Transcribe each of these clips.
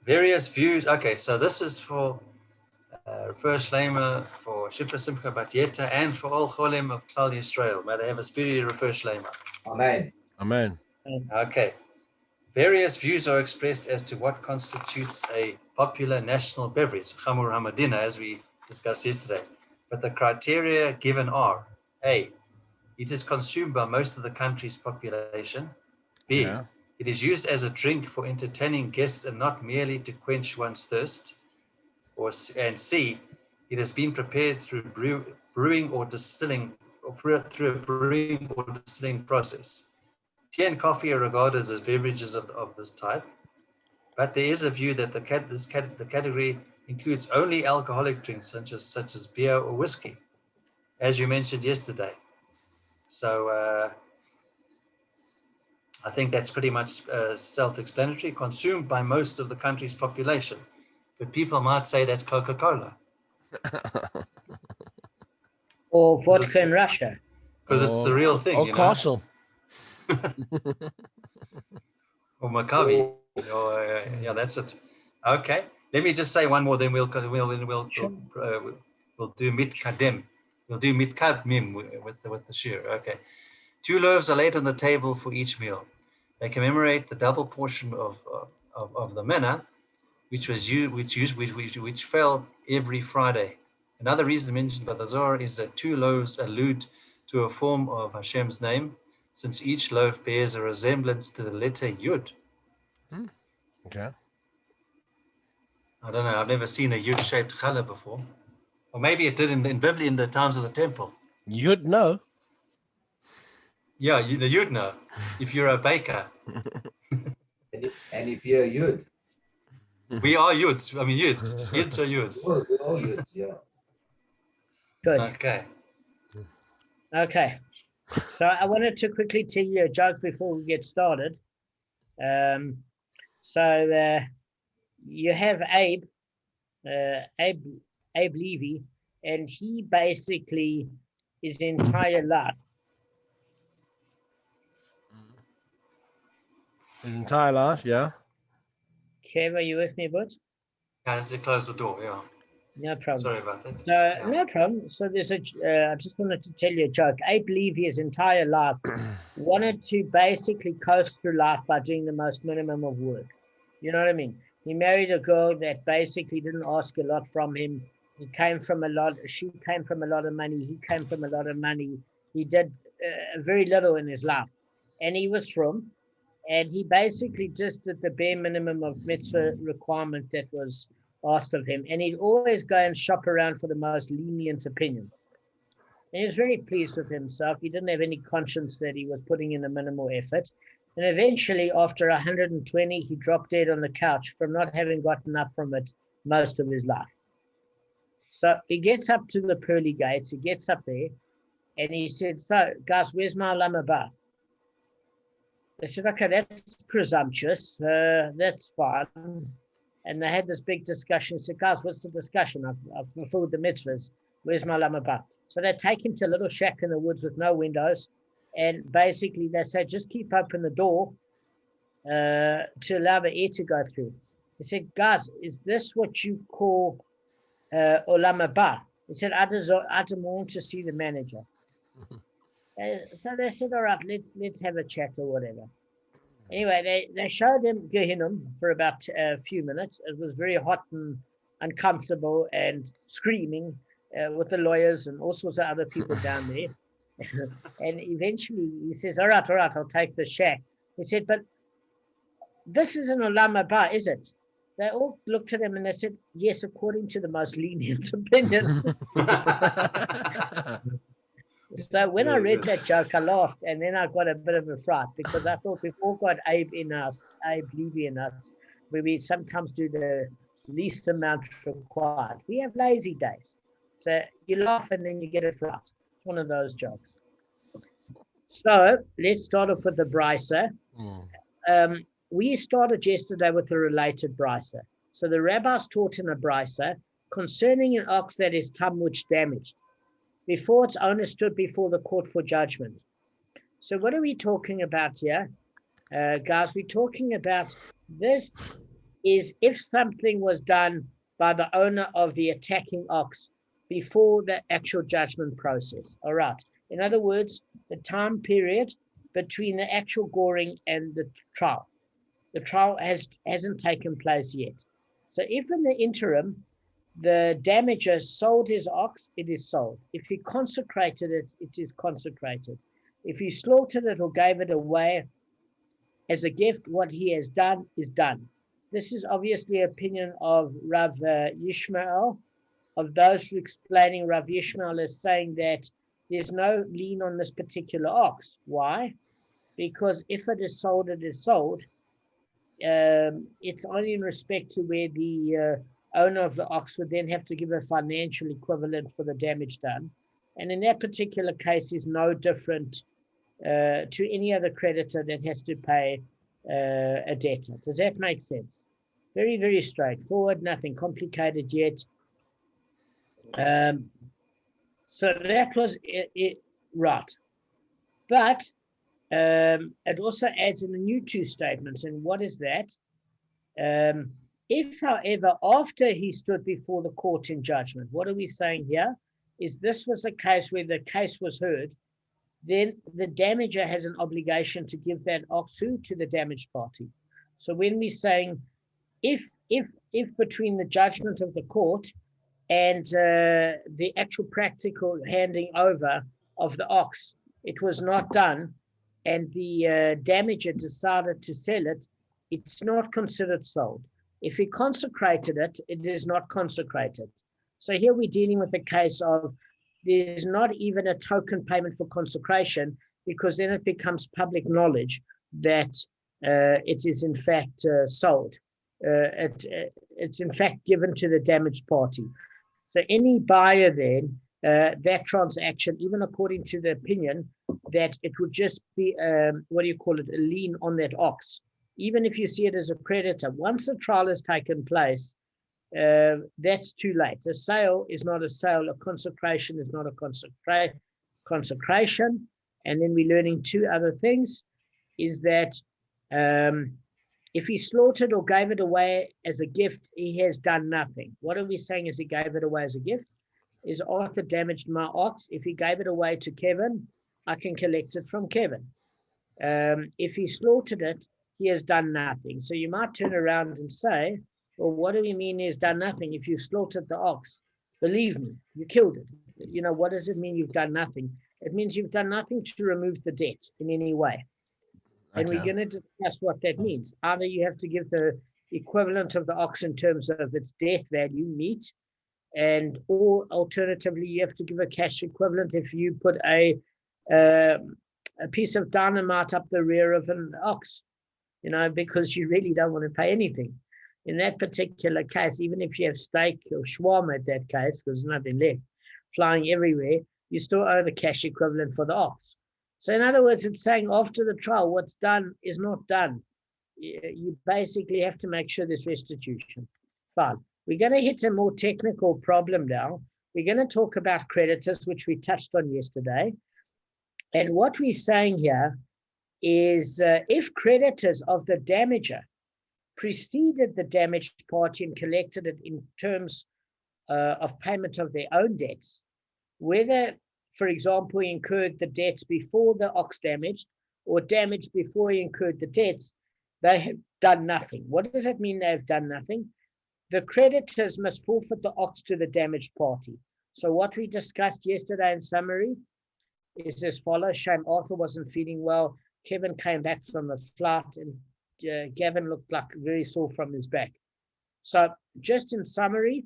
Various views. Okay, so this is for Refuah Shlema, for Shifra Simcha Bat Yeta, and for all Cholim of Klal Yisrael. May they have a spirited Refuah Shlema. Amen. Amen. Okay. Various views are expressed as to what constitutes a popular national beverage, Chamur Hamadina, as we discussed yesterday. But the criteria given are: A, it is consumed by most of the country's population. B, Yeah. it is used as a drink for entertaining guests and not merely to quench one's thirst. And C, it has been prepared through brewing or distilling, or through a brewing or distilling process. Tea and coffee are regarded as beverages of this type, but there is a view that the category includes only alcoholic drinks such as beer or whiskey, as you mentioned yesterday. So I think that's pretty much self-explanatory, consumed by most of the country's population. But people might say that's Coca-Cola. Or vodka in Russia. Because it's the real thing, Or Castle. Or Maccabi. Yeah, that's it. Okay. Let me just say one more, then we'll do mitkadem. We'll do mitkadmim with the shir. Okay. 2 loaves are laid on the table for each meal. They commemorate the double portion of the manna, which fell every Friday. Another reason mentioned by the Zohar is that 2 loaves allude to a form of Hashem's name, since each loaf bears a resemblance to the letter Yud. Okay. I don't know. I've never seen a Yud-shaped challah before, or maybe it did in Bavli in the times of the temple. You'd know. Yeah, you'd know if you're a baker. And if you're Yud. We are Yuds. I mean, Yuds. Yuds are Yuds. Oh, we're all Yuds, yeah. Good. Okay. So I wanted to quickly tell you a joke before we get started. So you have Abe Levy, and he basically his entire life. His entire life, yeah. Kev, are you with me, bud? I have to close the door, yeah. No problem. Sorry about that. So, no problem. So there's I just wanted to tell you a joke. Abe Levy his entire life wanted to basically coast through life by doing the most minimum of work. You know what I mean? He married a girl that basically didn't ask a lot from him. She came from a lot of money. He came from a lot of money. He did very little in his life. And he was from, and he basically just did the bare minimum of mitzvah requirement that was asked of him. And he'd always go and shop around for the most lenient opinion. And he was very pleased with himself. He didn't have any conscience that he was putting in a minimal effort. And eventually, after 120, he dropped dead on the couch from not having gotten up from it most of his life. So he gets up to the pearly gates. He gets up there, and he said, "So, guys, where's my olam haba?" They said, "Okay, that's presumptuous. That's fine." And they had this big discussion. He said, "Guys, what's the discussion? I've fulfilled the mitzvahs. Where's my olam haba?" So they take him to a little shack in the woods with no windows. And basically they say, just keep open the door to allow the air to go through. He said, "Guys, is this what you call olam haba?" He said, I don't want to see the manager." So they said, "All right, let's have a chat or whatever." Anyway, they showed him Gehinnom for about a few minutes. It was very hot and uncomfortable and screaming with the lawyers and all sorts of other people down there. And eventually he says, all right, I'll take the shack. He said, "But this is an olam haba, is it?" They all looked at him and they said, "Yes, according to the most lenient opinion." So when I read that joke, I laughed, and then I got a bit of a fright because I thought we've all got Abe Levy in us, where we sometimes do the least amount required. We have lazy days. So you laugh and then you get a fright. It's one of those jokes. So let's start off with the brisa. We started yesterday with a related brisa. So the rabbis taught in a brisa concerning an ox that is Talmud damaged before its owner stood before the court for judgment. So what are we talking about here? Guys, we're talking about this is if something was done by the owner of the attacking ox before the actual judgment process. All right. In other words, the time period between the actual goring and the trial. The trial hasn't taken place yet. So if in the interim, the damager sold his ox, it is sold. If he consecrated it, it is consecrated. If he slaughtered it or gave it away as a gift, what he has done is done. This is obviously opinion of Rav Yishmael, of those who explaining Rav Yishmael as saying that there's no lien on this particular ox. Why? Because if it is sold, it is sold. It's only in respect to where the owner of the ox would then have to give a financial equivalent for the damage done. And in that particular case is no different to any other creditor that has to pay a debtor. Does that make sense? Very, very straightforward, nothing complicated yet. So that was it, right. But it also adds in the new two statements. And what is that? If, however, after he stood before the court in judgment, what are we saying here? Is this was a case where the case was heard, then the damager has an obligation to give that ox to the damaged party. So when we're saying if between the judgment of the court and the actual practical handing over of the ox, it was not done, and the damager decided to sell it, it's not considered sold. If he consecrated it, it is not consecrated. So here we're dealing with the case of there's not even a token payment for consecration, because then it becomes public knowledge that it is in fact sold. It's in fact given to the damaged party. So any buyer then, that transaction, even according to the opinion, that it would just be, a lien on that ox. Even if you see it as a creditor, once the trial has taken place, that's too late. A sale is not a sale, a consecration is not a consecration. And then we're learning two other things, is that if he slaughtered or gave it away as a gift, he has done nothing. What are we saying as he gave it away as a gift? Is Arthur damaged my ox? If he gave it away to Kevin, I can collect it from Kevin. If he slaughtered it, he has done nothing. So you might turn around and say, well, what do we mean he's done nothing? If you slaughtered the ox, believe me, you killed it. You know, what does it mean you've done nothing? It means you've done nothing to remove the debt in any way. And we're going to discuss what that means. Either you have to give the equivalent of the ox in terms of its debt value, meat, or alternatively, you have to give a cash equivalent if you put a piece of dynamite up the rear of an ox, you know, because you really don't want to pay anything. In that particular case, even if you have steak or shawarma at that case, because there's nothing left flying everywhere, you still owe the cash equivalent for the ox. So in other words, it's saying after the trial, what's done is not done. You basically have to make sure there's restitution. Fine. We're going to hit a more technical problem now. We're going to talk about creditors, which we touched on yesterday. And what we're saying here is if creditors of the damager preceded the damaged party and collected it in terms of payment of their own debts, whether, for example, he incurred the debts before the ox damaged or damaged before he incurred the debts, they have done nothing. What does that mean they have done nothing? The creditors must forfeit the ox to the damaged party. So what we discussed yesterday in summary is as follows. Shame Arthur wasn't feeling well. Kevin came back from the flight and Gavin looked like very sore from his back. So just in summary,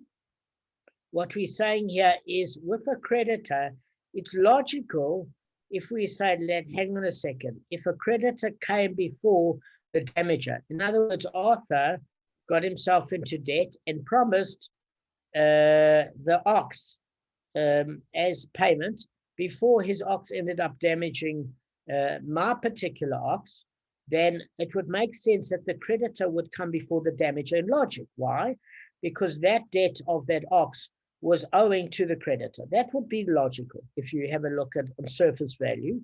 what we're saying here is with a creditor, it's logical if we say, hang on a second, if a creditor came before the damager, in other words, Arthur got himself into debt and promised the ox as payment before his ox ended up damaging my particular ox, then it would make sense that the creditor would come before the damager in logic. Why? Because that debt of that ox was owing to the creditor. That would be logical if you have a look at on surface value.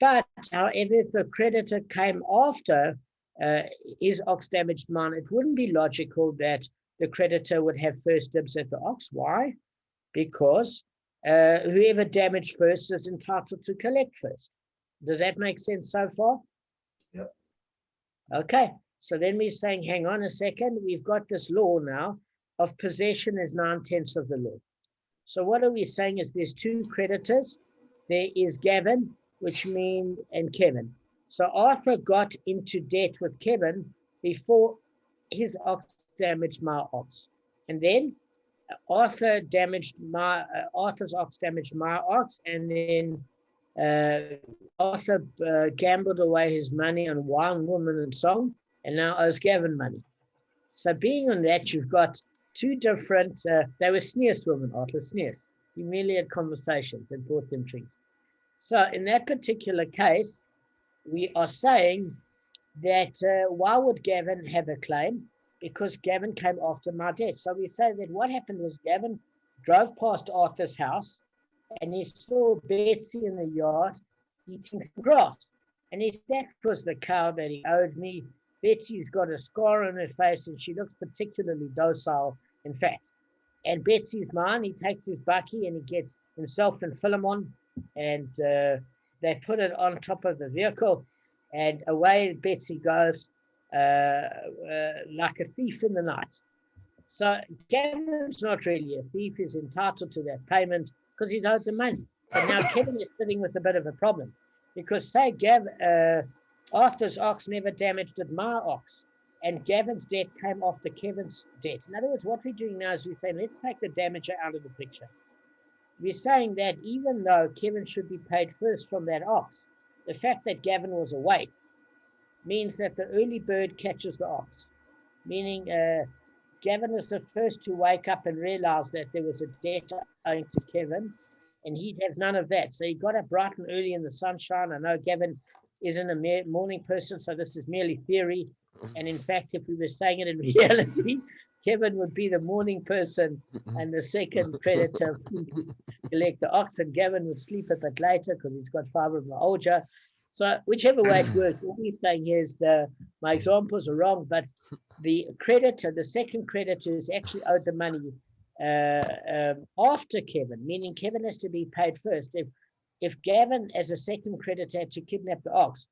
But however, if the creditor came after is ox damaged mine? It wouldn't be logical that the creditor would have first dibs at the ox. Why? Because whoever damaged first is entitled to collect first. Does that make sense so far? Yep. Okay, so then we're saying, hang on a second, we've got this law now of possession is 9/10 of the law. So what are we saying is there's two creditors. There is Gavin, which means, and Kevin. So Arthur got into debt with Kevin before his ox damaged my ox. And then Arthur's ox damaged my ox, and then Arthur gambled away his money on wine, woman, and song, and now owes Gavin money. So being on that, you've got two different, they were sneers women, Arthur sneers. He merely had conversations and bought them drinks. So in that particular case, we are saying that why would Gavin have a claim? Because Gavin came after my debt. So we say that what happened was Gavin drove past Arthur's house and he saw Betsy in the yard eating some grass. And he said, that was the cow that he owed me. Betsy's got a scar on her face and she looks particularly docile and fat. And Betsy's mine. He takes his bucky and he gets himself and Philemon and they put it on top of the vehicle and away Betsy goes like a thief in the night. So Gavin's not really a thief. He's entitled to that payment because he's owed the money. But now Kevin is sitting with a bit of a problem because say Arthur's ox never damaged my ox and Gavin's debt came after Kevin's debt. In other words, what we're doing now is we're saying, let's take the damager out of the picture. We're saying that even though Kevin should be paid first from that ox, the fact that Gavin was awake means that the early bird catches the ox, meaning Gavin was the first to wake up and realize that there was a debt owing to Kevin, and he'd have none of that. So he got up bright and early in the sunshine. I know Gavin isn't a morning person, so this is merely theory. And in fact, if we were saying it in reality, Kevin would be the morning person and the second creditor collect the ox, and Gavin would sleep a bit later because he's got fibromyalgia. So whichever way it works, all we're saying here is my examples are wrong, but the creditor, the second creditor is actually owed the money after Kevin, meaning Kevin has to be paid first. If Gavin, as a second creditor, had to kidnap the ox,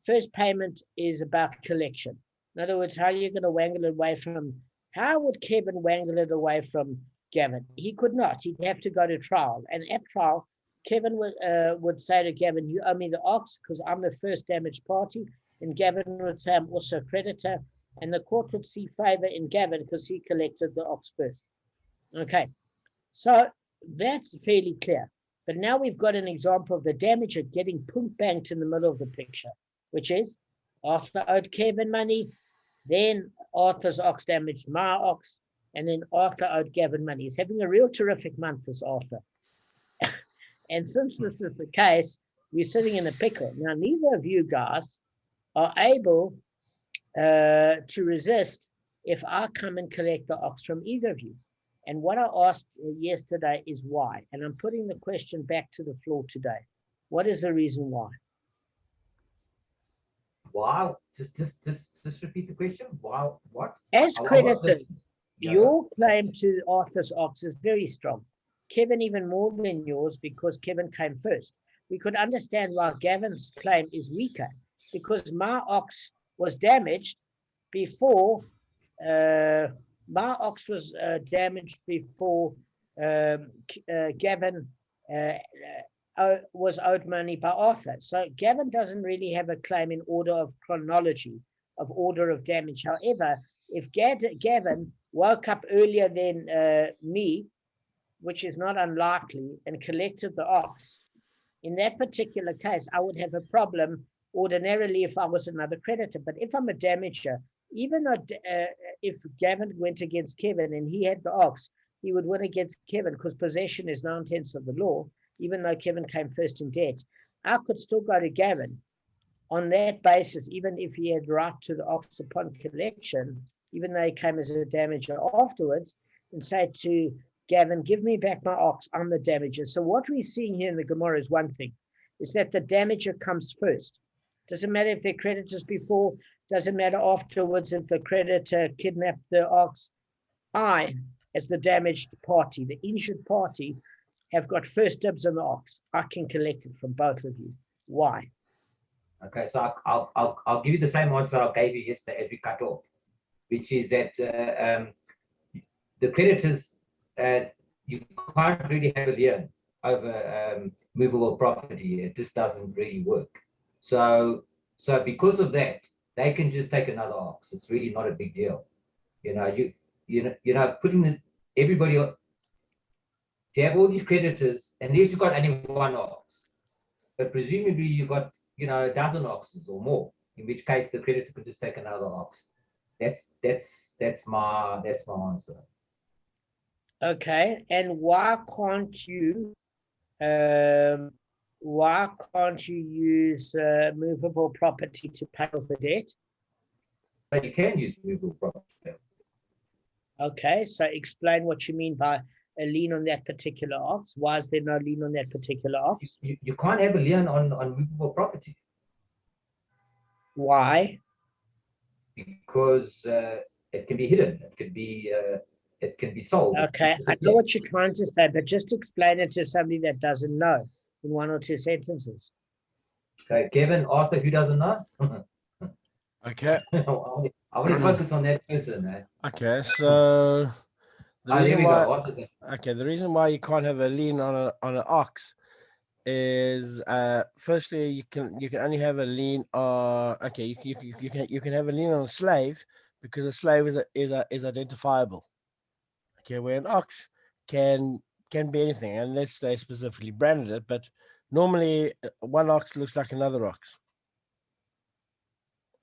first payment is about collection. In other words, how are you going to wangle it away from, how would Kevin wangle it away from Gavin? He could not. He'd have to go to trial. And at trial, Kevin would say to Gavin, you owe me the ox because I'm the first damaged party. And Gavin would say, I'm also a creditor. And the court would see favor in Gavin because he collected the ox first. Okay, so that's fairly clear. But now we've got an example of the damager getting punk banked in the middle of the picture, which is Arthur owed Kevin money, then Arthur's ox damaged my ox, and then Arthur owed Gavin money. He's having a real terrific month, this Arthur. And since this is the case, we're sitting in a pickle. Now, neither of you guys are able to resist if I come and collect the ox from either of you. And what I asked yesterday is why. And I'm putting the question back to the floor today. What is the reason why? Wow. Just repeat the question. Wow. What? As creditors, Yeah. your claim to Arthur's ox is very strong. Kevin even more than yours because Kevin came first. We could understand why Gavin's claim is weaker because my ox was damaged before Gavin was owed money by Arthur. So Gavin doesn't really have a claim in order of chronology, of order of damage. However, if Gavin woke up earlier than me, which is not unlikely, and collected the ox, in that particular case, I would have a problem ordinarily if I was another creditor. But if I'm a damager, even though if Gavin went against Kevin and he had the ox, he would win against Kevin because possession is 9/10 of the law, even though Kevin came first in debt. I could still go to Gavin on that basis, even if he had right to the ox upon collection, even though he came as a damager afterwards, and say to Gavin, give me back my ox, I'm the damager. So what we're seeing here in the Gemara is one thing, is that the damager comes first. Doesn't matter if they're creditors before, doesn't matter afterwards if the creditor kidnapped the ox. I, as the damaged party, the injured party, have got first dibs on the ox. I can collect it from both of you. Why? Okay, so I'll give you the same answer I gave you yesterday as we cut off, which is that the creditors, you can't really have a lien over movable property. It just doesn't really work. So because of that, they can just take another ox. It's really not a big deal. Putting everybody on. You have all these creditors, and at least you've got only one ox, but presumably you've got a dozen oxes or more. In which case, the creditor could just take another ox. That's my answer. Okay, and why can't you use movable property to pay off the debt? But you can use movable property. Okay, so explain what you mean by a lien on that particular ox. Why is there no lien on that particular ox? You can't have a lien on movable property. Why? Because it can be hidden. It can be sold. Okay, I know what you're trying to say, but just explain it to somebody that doesn't know in 1 or 2 sentences. Okay, Kevin, Arthur, who doesn't know? Okay. I want to focus on that person. Okay. So the reason why you can't have a lien on an ox is firstly you can only have a lien you can have a lien on a slave because a slave is identifiable. Okay, where an ox can be anything unless they specifically branded it, but normally one ox looks like another ox.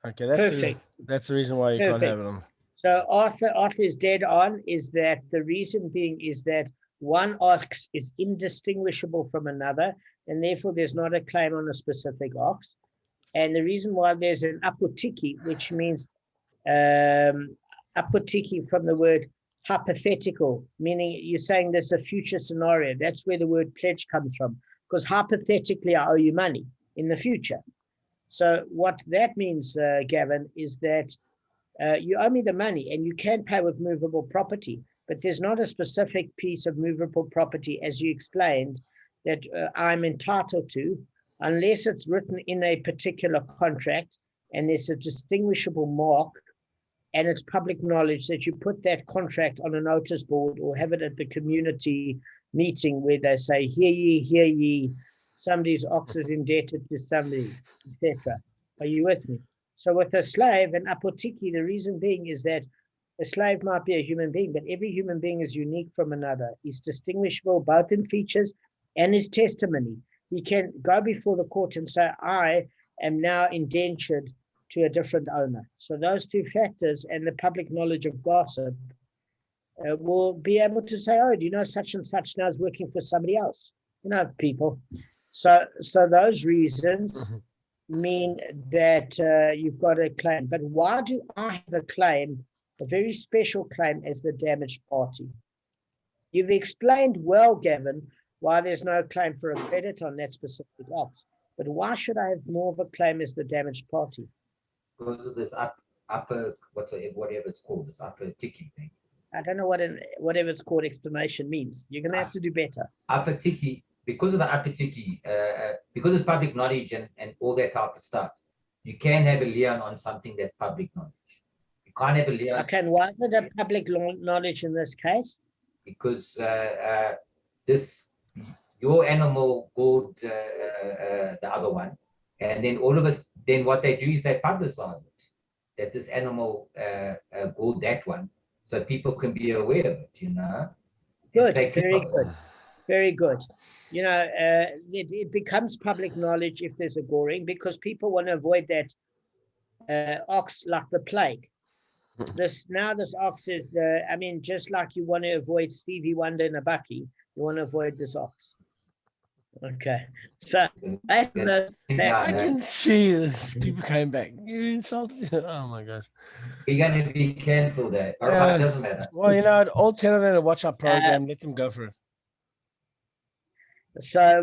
Okay, that's the reason why you can't have it on. So Arthur's dead on is that the reason being is that one ox is indistinguishable from another, and therefore there's not a claim on a specific ox. And the reason why there's an apotiki, which means apotiki from the word hypothetical, meaning you're saying there's a future scenario. That's where the word pledge comes from, because hypothetically I owe you money in the future. So what that means, Gavin, is that you owe me the money and you can pay with movable property, but there's not a specific piece of movable property, as you explained, that I'm entitled to, unless it's written in a particular contract and there's a distinguishable mark and it's public knowledge that you put that contract on a notice board or have it at the community meeting where they say, hear ye, somebody's ox is indebted to somebody, etc. Are you with me? So with a slave, an apotiki, the reason being is that a slave might be a human being, but every human being is unique from another. He's distinguishable both in features and his testimony. He can go before the court and say, I am now indentured to a different owner. So those two factors and the public knowledge of gossip will be able to say, oh, do you know such and such now is working for somebody else? People. So those reasons mean that you've got a claim. But why do I have a claim, a very special claim as the damaged party? You've explained well, Gavin, why there's no claim for a credit on that specific ox. But why should I have more of a claim as the damaged party? Because of this upper, whatever it's called, this upper tiki thing. I don't know whatever it's called explanation means. You're going to have to do better. Upper tiki, because of the upper tiki, because it's public knowledge and all that type of stuff, you can have a lien on something that's public knowledge. You can't have a lien. Okay, and why is it a public knowledge in this case? Because your animal gored the other one, and then all of us, then what they do is they publicize it, that this animal gored that one, so people can be aware of it, Good, very good. It becomes public knowledge if there's a goring, because people want to avoid that ox like the plague. This ox is, just like you want to avoid Stevie Wonder in a bucky, you want to avoid this ox. Okay, so I can see this. People came back. You insulted. Oh my gosh. You're going to be cancelled there. All right, it doesn't matter. Well, all 10 of them watch our program. Let them go for it. So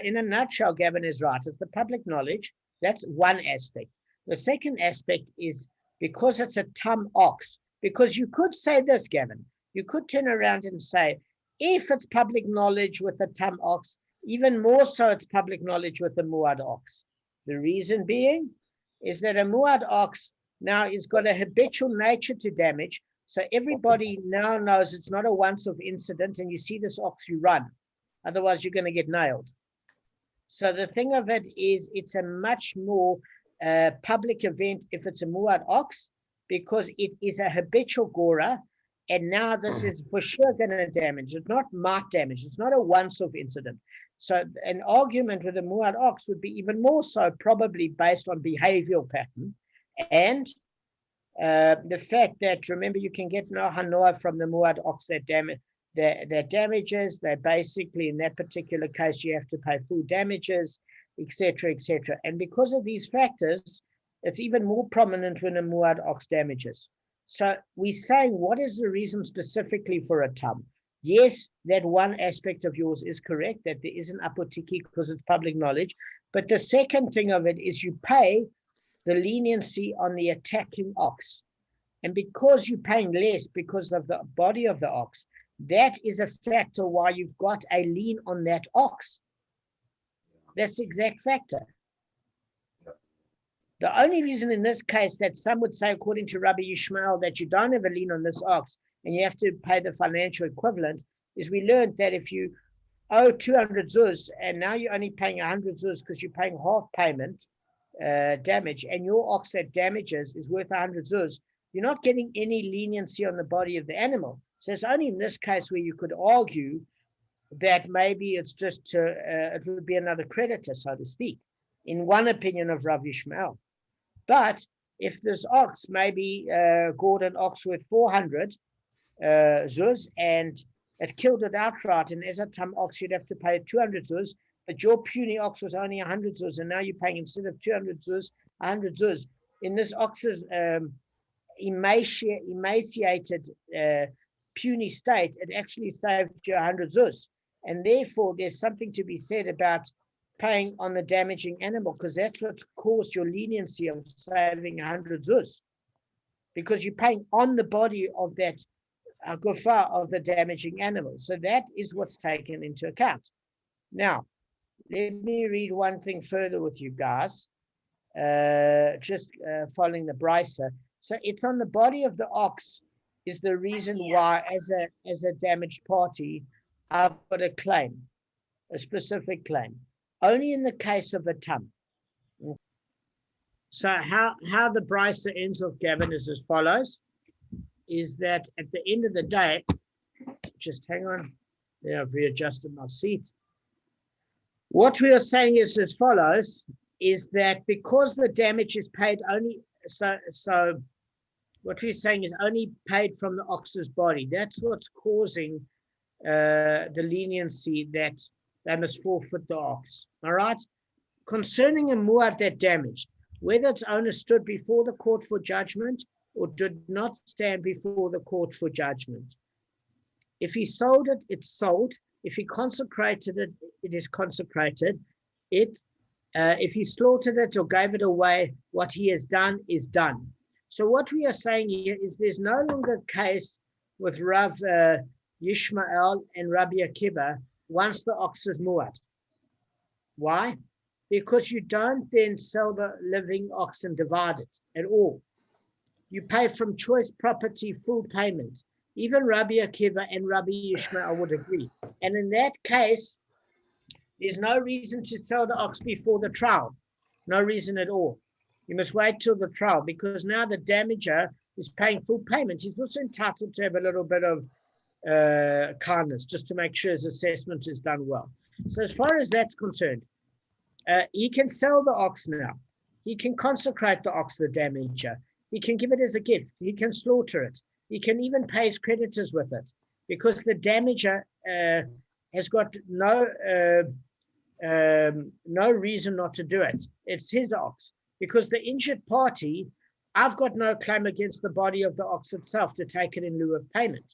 in a nutshell, Gavin is right. It's the public knowledge. That's one aspect. The second aspect is because it's a tam ox, because you could say this, Gavin, you could turn around and say, if it's public knowledge with a tam ox, even more so it's public knowledge with a muad ox. The reason being is that a muad ox now has got a habitual nature to damage. So everybody now knows it's not a once-off incident, and you see this ox, you run. Otherwise, you're going to get nailed. So the thing of it is, it's a much more public event if it's a muad ox, because it is a habitual gora, and now this is for sure going to damage. It's not might damage. It's not a once-off incident. So an argument with a muad ox would be even more so probably based on behavioral pattern and the fact that, remember, you can get no hanoah from the muad ox that damages. That basically, in that particular case, you have to pay full damages, etc., etc. And because of these factors, it's even more prominent when a muad ox damages. So we're saying, what is the reason specifically for a tam? Yes, that one aspect of yours is correct, that there is an apotiki because it's public knowledge. But the second thing of it is you pay the leniency on the attacking ox. And because you're paying less because of the body of the ox, that is a factor why you've got a lien on that ox. That's the exact factor. The only reason in this case that some would say, according to Rabbi Yishmael, that you don't have a lien on this ox and you have to pay the financial equivalent, is we learned that if you owe 200 zuz and now you're only paying 100 zuz because you're paying half payment damage, and your ox that damages is worth 100 zuz, you're not getting any leniency on the body of the animal. So it's only in this case where you could argue that maybe it's just it would be another creditor, so to speak, in one opinion of Rav Yishmael. But if this ox, maybe Gordon ox worth 400 zuz, and it killed it outright, and as a tam ox, you'd have to pay 200 zuz, but your puny ox was only 100 zuz, and now you're paying, instead of 200 zuz, 100 zuz. In this ox's emaciated puny state, it actually saved you 100 zuz. And therefore, there's something to be said about paying on the damaging animal, because that's what caused your leniency of saving 100 zuz, because you're paying on the body of that gufa of the damaging animal. So that is what's taken into account. Now, let me read one thing further with you guys, just following the brisa. So it's on the body of the ox is the reason why, as a damaged party, I've got a claim, a specific claim. Only in the case of a tam. So how the brisa ends off, Gavin, is as follows, is that at the end of the day, just hang on, there I've readjusted my seat. What we are saying is as follows, is that because the damage is paid only, so what we're saying is only paid from the ox's body. That's what's causing the leniency that they must forfeit the ox. All right? Concerning a muad that damaged, whether its owner stood before the court for judgment or did not stand before the court for judgment. If he sold it, it's sold. If he consecrated it, it is consecrated. If he slaughtered it or gave it away, what he has done is done. So what we are saying here is there's no longer a case with Rav Yishmael and Rabbi Akiva once the ox is muad. Why? Because you don't then sell the living ox and divide it at all. You pay from choice property full payment. Even Rabbi Akiva and Rabbi Yishmael would agree. And in that case, there's no reason to sell the ox before the trial. No reason at all. You must wait till the trial, because now the damager is paying full payment. He's also entitled to have a little bit of kindness, just to make sure his assessment is done well. So as far as that's concerned, he can sell the ox now. He can consecrate the ox, the damager. He can give it as a gift. He can slaughter it. He can even pay his creditors with it, because the damager has got no reason not to do it. It's his ox, because the injured party, I've got no claim against the body of the ox itself to take it in lieu of payment.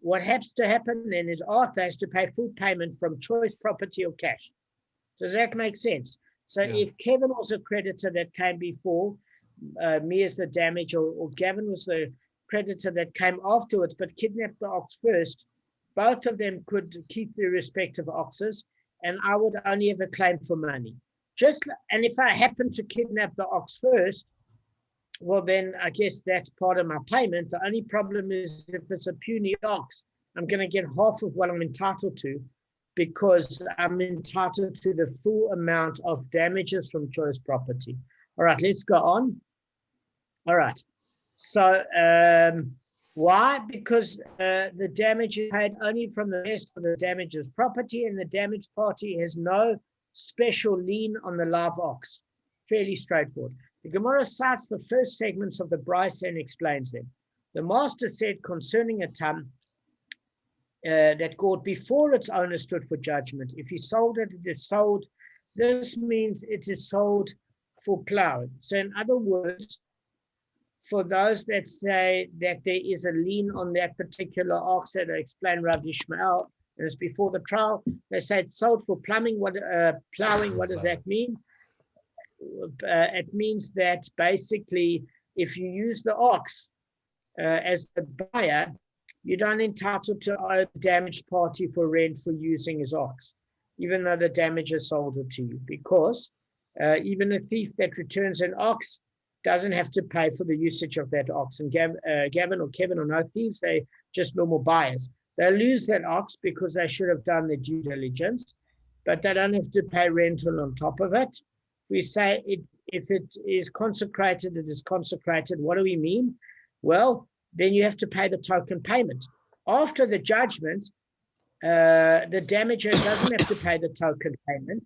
What has to happen then is Arthur has to pay full payment from choice property or cash. Does that make sense? So if Kevin was a creditor that came before, me as the damage, or Gavin was the creditor that came afterwards but kidnapped the ox first, both of them could keep their respective oxes, and I would only have a claim for money. And if I happen to kidnap the ox first, well, then I guess that's part of my payment. The only problem is if it's a puny ox, I'm going to get half of what I'm entitled to, because I'm entitled to the full amount of damages from choice property. All right, let's go on. All right. So why? Because the damage is paid only from the rest of the damages property, and the damaged party has no special lien on the live ox. Fairly straightforward. The Gemara cites the first segments of the Bryce and explains them. The master said concerning a tam that goat before its owner stood for judgment. If he sold it, it is sold. This means it is sold for plowing. So in other words, for those that say that there is a lien on that particular ox that I explained Rav Yishmael, and it's before the trial, they say it's sold for plowing. What does that mean? It means that basically if you use the ox as the buyer, you don't entitled to owe the damaged party for rent for using his ox, even though the damager sold it to you, because even a thief that returns an ox doesn't have to pay for the usage of that ox. And Gavin or Kevin are no thieves, they're just normal buyers. They lose that ox because they should have done their due diligence, but they don't have to pay rental on top of it. We say if it is consecrated, it is consecrated. What do we mean? Well, then you have to pay the token payment. After the judgment, the damager doesn't have to pay the token payment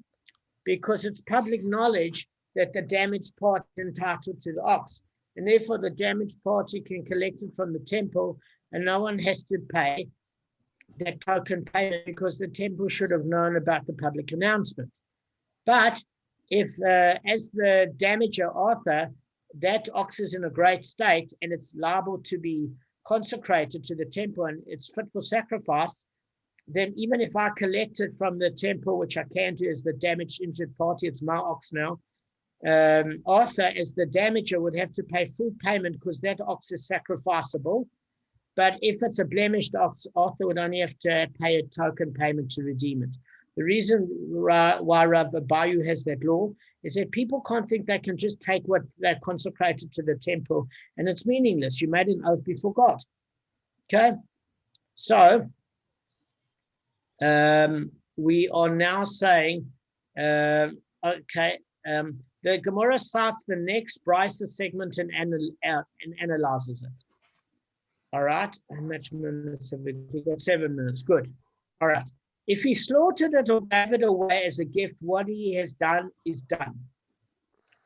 because it's public knowledge that the damaged party is entitled to the ox. And therefore, the damaged party can collect it from the temple and no one has to pay that token payment because the temple should have known about the public announcement. But if, as the damager Arthur, that ox is in a great state and it's liable to be consecrated to the temple and it's fit for sacrifice, then even if I collect it from the temple, which I can do as the damaged injured party, it's my ox now, Arthur, as the damager, would have to pay full payment because that ox is sacrificable. But if it's a blemished ox, Arthur would only have to pay a token payment to redeem it. The reason why Rav Abayu has that law is that people can't think they can just take what they're consecrated to the temple and it's meaningless. You made an oath before God. Okay? So, we are now saying, the Gemara cites the next Bryce segment and analyzes it. All right? How much minutes have we got? We've got 7 minutes. Good. All right. If he slaughtered it or gave it away as a gift, what he has done is done.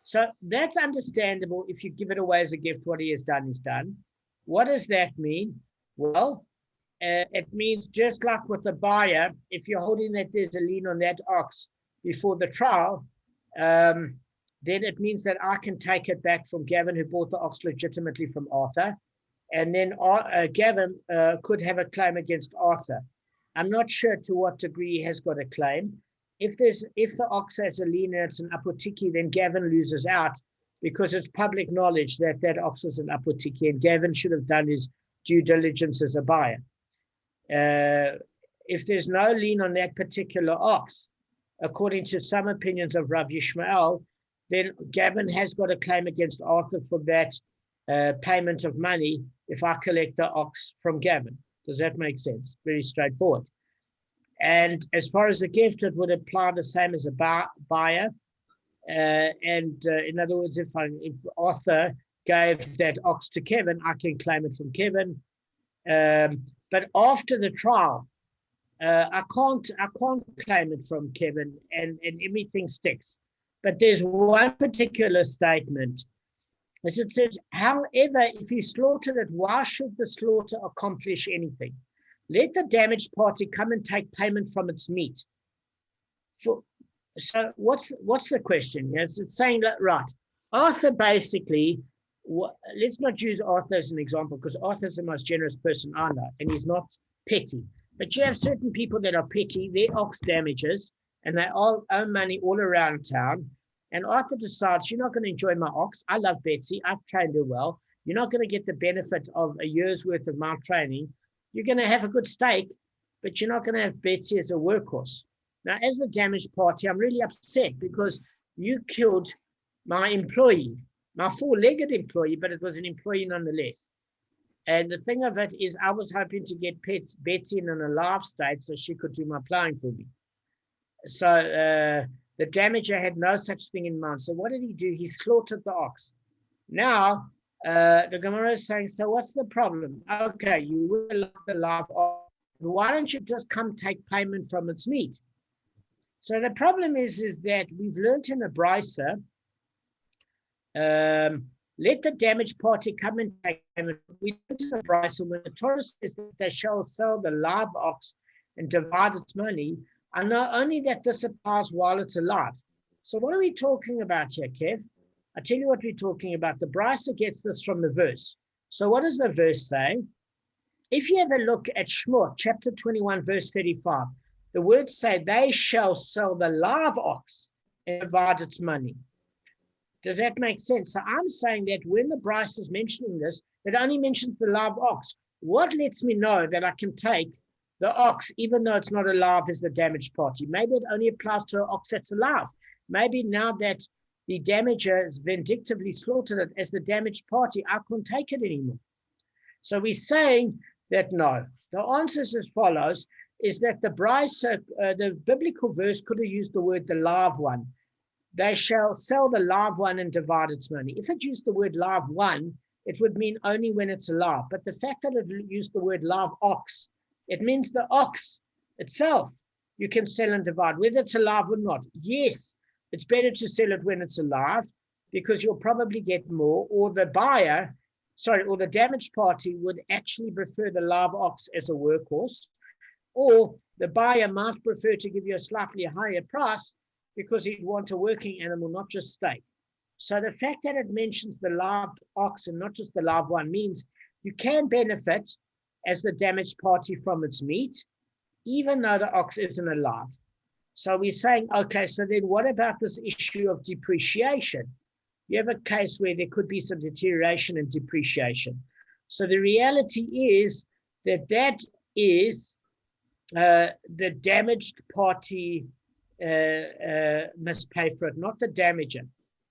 So that's understandable. If you give it away as a gift, what he has done is done. What does that mean? Well, it means just like with the buyer, if you're holding that there's a lien on that ox before the trial, then it means that I can take it back from Gavin, who bought the ox legitimately from Arthur. And then Gavin could have a claim against Arthur. I'm not sure to what degree he has got a claim. If the ox has a lien and it's an apotiki, then Gavin loses out because it's public knowledge that that ox was an apotiki and Gavin should have done his due diligence as a buyer. If there's no lien on that particular ox, according to some opinions of Rav Yishmael, then Gavin has got a claim against Arthur for that payment of money if I collect the ox from Gavin. Does that make sense? Very straightforward. And as far as the gift, it would apply the same as a buyer. In other words, if Arthur gave that ox to Kevin, I can claim it from Kevin. But after the trial, I can't claim it from Kevin, and everything sticks. But there's one particular statement. As it says, however, if he slaughtered it, why should the slaughter accomplish anything? Let the damaged party come and take payment from its meat. So what's the question? Yes, it's saying that, right, Arthur basically, let's not use Arthur as an example because Arthur's the most generous person I know, and he's not petty. But you have certain people that are petty, their ox damages, and they all owe money all around town. And Arthur decides, you're not going to enjoy my ox. I love Betsy. I've trained her well. You're not going to get the benefit of a year's worth of my training. You're going to have a good steak, but you're not going to have Betsy as a workhorse. Now, as the damaged party, I'm really upset because you killed my employee, my four-legged employee, but it was an employee nonetheless. And the thing of it is, I was hoping to get Betsy in an alive state so she could do my plowing for me. So the damager had no such thing in mind. So what did he do? He slaughtered the ox. Now, the Gemara is saying, so what's the problem? Okay, you will love the live ox. Why don't you just come take payment from its meat? So the problem is that we've learned in the Brisa, let the damaged party come and take payment. We learned in the Brisa when the Torah says that they shall sell the live ox and divide its money. I know only that this applies while it's alive. So what are we talking about here, Kev? I tell you what we're talking about. The Brisa gets this from the verse. So what does the verse say? If you have a look at Shmot, chapter 21, verse 35, the words say, they shall sell the live ox and divide its money. Does that make sense? So I'm saying that when the Brisa is mentioning this, it only mentions the live ox. What lets me know that I can take the ox, even though it's not alive, as the damaged party? Maybe it only applies to an ox that's alive. Maybe now that the damager has vindictively slaughtered it as the damaged party, I can't take it anymore. So we're saying that no. The answer is as follows, is that the Brisa, the biblical verse could have used the word the live one. They shall sell the live one and divide its money. If it used the word live one, it would mean only when it's alive. But the fact that it used the word live ox, it means the ox itself you can sell and divide, whether it's alive or not. Yes, it's better to sell it when it's alive because you'll probably get more, or the buyer, or the damaged party would actually prefer the live ox as a workhorse, or the buyer might prefer to give you a slightly higher price because he'd want a working animal, not just steak. So the fact that it mentions the live ox and not just the live one means you can benefit as the damaged party from its meat, even though the ox isn't alive. So we're saying, okay, so then what about this issue of depreciation? You have a case where there could be some deterioration and depreciation. So the reality is that is the damaged party must pay for it, not the damager.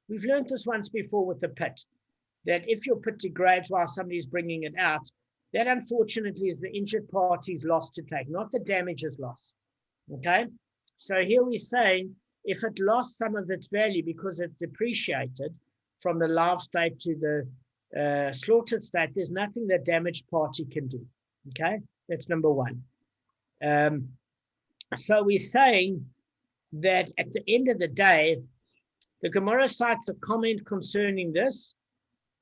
We've learned this once before with the pit, that if your pit degrades while somebody's bringing it out, that unfortunately is the injured party's loss to take, not the damager's loss. Okay? So here we're saying if it lost some of its value because it depreciated from the live state to the slaughtered state, there's nothing the damaged party can do. Okay? That's number one. So we're saying that at the end of the day, the Gemara cites a comment concerning this.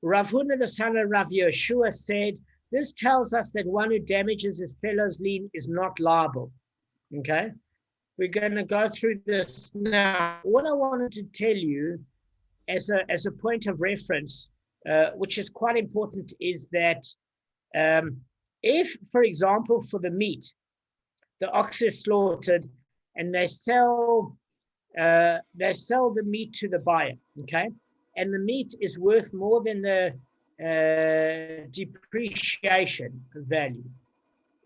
Rav Huna, the son of Rav Yeshua, said, this tells us that one who damages his fellow's lien is not liable. Okay? We're going to go through this now. What I wanted to tell you as a point of reference, which is quite important, is that if, for example, for the meat, the ox is slaughtered and they sell the meat to the buyer, okay? And the meat is worth more than the depreciation value.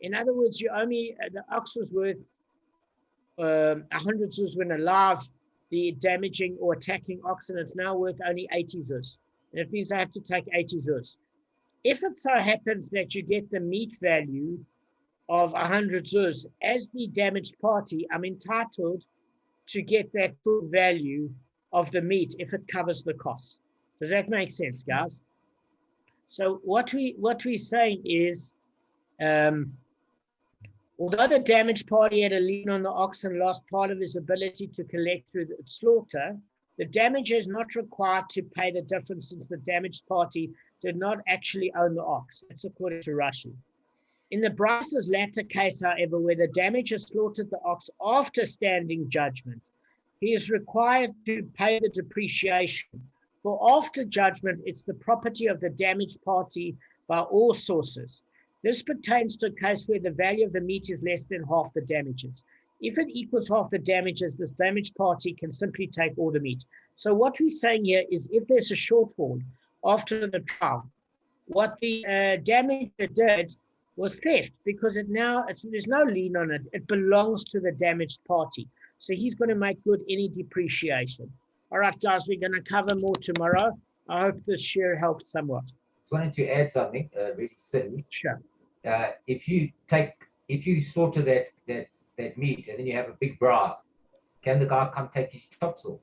In other words, the ox was worth 100 zuz when alive. The damaging or attacking ox, and it's now worth only 80 zuz. And it means I have to take 80 zuz. If it so happens that you get the meat value of 100 zuz, as the damaged party, I'm entitled to get that full value of the meat if it covers the cost. Does that make sense, guys? So what we're saying is, although the damaged party had a lien on the ox and lost part of his ability to collect through the slaughter, the damager is not required to pay the difference since the damaged party did not actually own the ox. That's according to Rashi. In the Brisa's latter case, however, where the damager slaughtered the ox after standing judgment, he is required to pay the depreciation. For after judgment, it's the property of the damaged party by all sources. This pertains to a case where the value of the meat is less than half the damages. If it equals half the damages, this damaged party can simply take all the meat. So what we're saying here is if there's a shortfall after the trial, what the damager did was theft, because there's no lien on it. It belongs to the damaged party. So he's going to make good any depreciation. All right, guys, we're going to cover more tomorrow. I hope this share helped somewhat. Just wanted to add something really silly. Sure. If you slaughter that meat and then you have a big bribe, can the guy come take his chops off?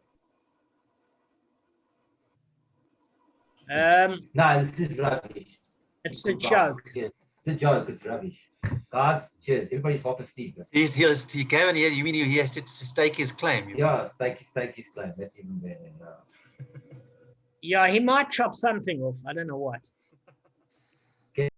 No, this is rubbish. It's a joke. It's a joke. It's rubbish. Guys, cheers. Everybody's half asleep. He came in here. You mean he has to stake his claim? Yeah, stake his claim. That's even better. Yeah, he might chop something off. I don't know what.